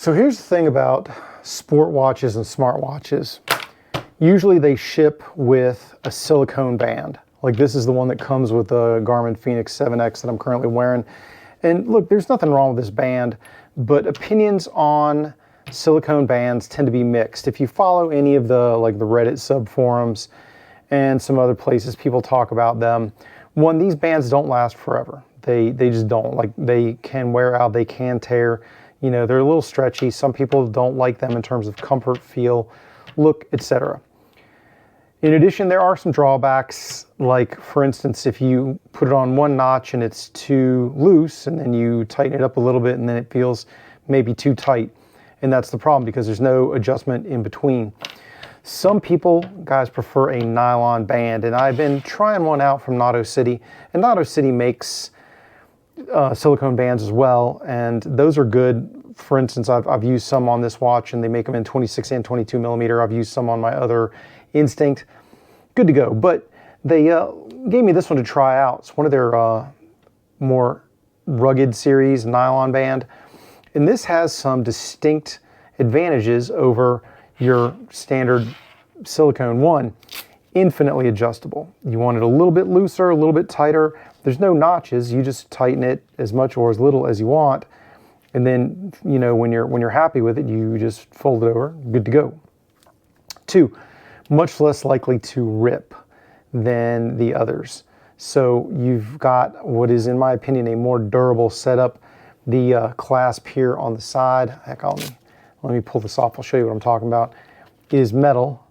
So here's the thing about sport watches and smart watches. Usually they ship with a silicone band. Like this is the one that comes with the Garmin Fenix 7X that I'm currently wearing. And look, there's nothing wrong with this band, but opinions on silicone bands tend to be mixed. If you follow any of the like the Reddit sub forums and some other places people talk about them, one, these bands don't last forever. They just don't. Like they can wear out, they can tear. You know, they're a little stretchy. Some people don't like them in terms of comfort, feel, look, etc. In addition, there are some drawbacks, like for instance, if you put it on one notch and it's too loose and then you tighten it up a little bit and then it feels maybe too tight. And that's the problem because there's no adjustment in between. Some people, guys, prefer a nylon band, and I've been trying one out from NotoCity, and NotoCity makes silicone bands as well, and those are good. For instance, I've used some on this watch, and they make them in 26 and 22 millimeter. I've used some on my other Instinct. Good to go. But they gave me this one to try out. It's one of their more rugged series nylon band, and this has some distinct advantages over your standard silicone one. Infinitely adjustable. You want it a little bit looser, a little bit tighter. There's no notches. You just tighten it as much or as little as you want. And then, you know, when you're happy with it, you just fold it over, good to go. Two, much less likely to rip than the others. So you've got what is, in my opinion, a more durable setup. The clasp here on the side, heck, let me pull this off, I'll show you what I'm talking about, is metal.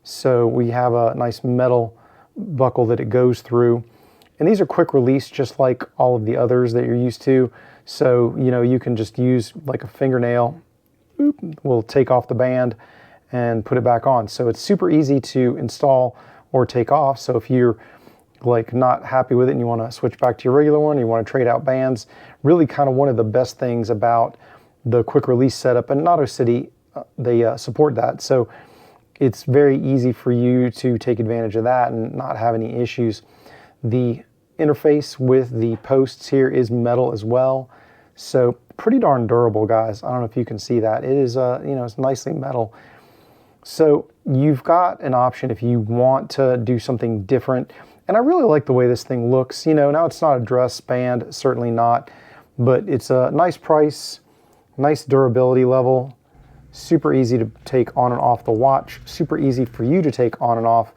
So we have a nice metal buckle that it goes through. And these are quick release, just like all of the others that you're used to. So, you know, you can just use like a fingernail, will take off the band and put it back on. So it's super easy to install or take off. So if you're like not happy with it and you want to switch back to your regular one, you want to trade out bands, really kind of one of the best things about the quick release setup, and NotoCity, they support that. So it's very easy for you to take advantage of that and not have any issues. The interface with the posts here is metal as well. So pretty darn durable, guys. I don't know if you can see that. It is, you know, it's nicely metal. So you've got an option if you want to do something different. And I really like the way this thing looks. You know, now it's not a dress band, certainly not, but it's a nice price, nice durability level, super easy to take on and off the watch, super easy for you to take on and off.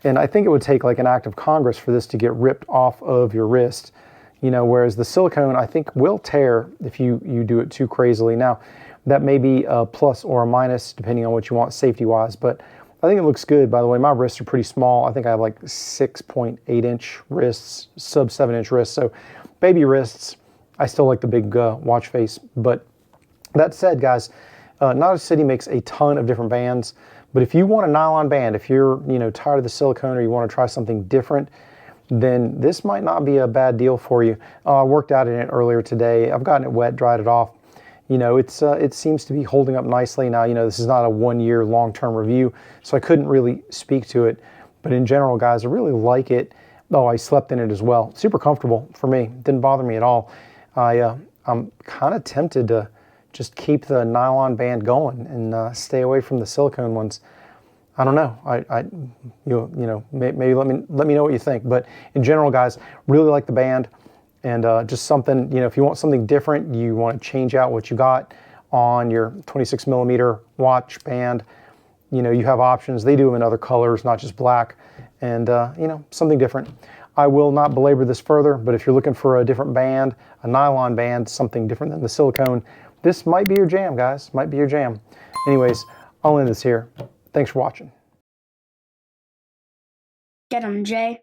And I think it would take like an act of Congress for this to get ripped off of your wrist, you know, whereas the silicone I think will tear if you do it too crazily. Now, that may be a plus or a minus depending on what you want safety-wise, but I think it looks good. By the way, my wrists are pretty small. I think I have like 6.8-inch wrists, sub 7-inch wrists. So baby wrists. I still like the big watch face. But that said, guys, NotoCity makes a ton of different bands. But if you want a nylon band, if you're tired of the silicone or you want to try something different, then this might not be a bad deal for you. I worked out in it earlier today. I've gotten it wet, dried it off. You know, it seems to be holding up nicely. Now, you know, this is not a one-year long-term review, so I couldn't really speak to it. But in general, guys, I really like it. Oh, I slept in it as well. Super comfortable for me. Didn't bother me at all. I'm kind of tempted to just keep the nylon band going and stay away from the silicone ones. I don't know. Maybe let me know what you think. But in general, guys, really like the band. And just something, if you want something different, you want to change out what you got on your 26mm watch band, you have options. They do them in other colors, not just black, and something different. I will not belabor this further, but if you're looking for a different band, a nylon band, something different than the silicone, this might be your jam, guys. Might be your jam. Anyways, I'll end this here. Thanks for watching. Get 'em, Jay.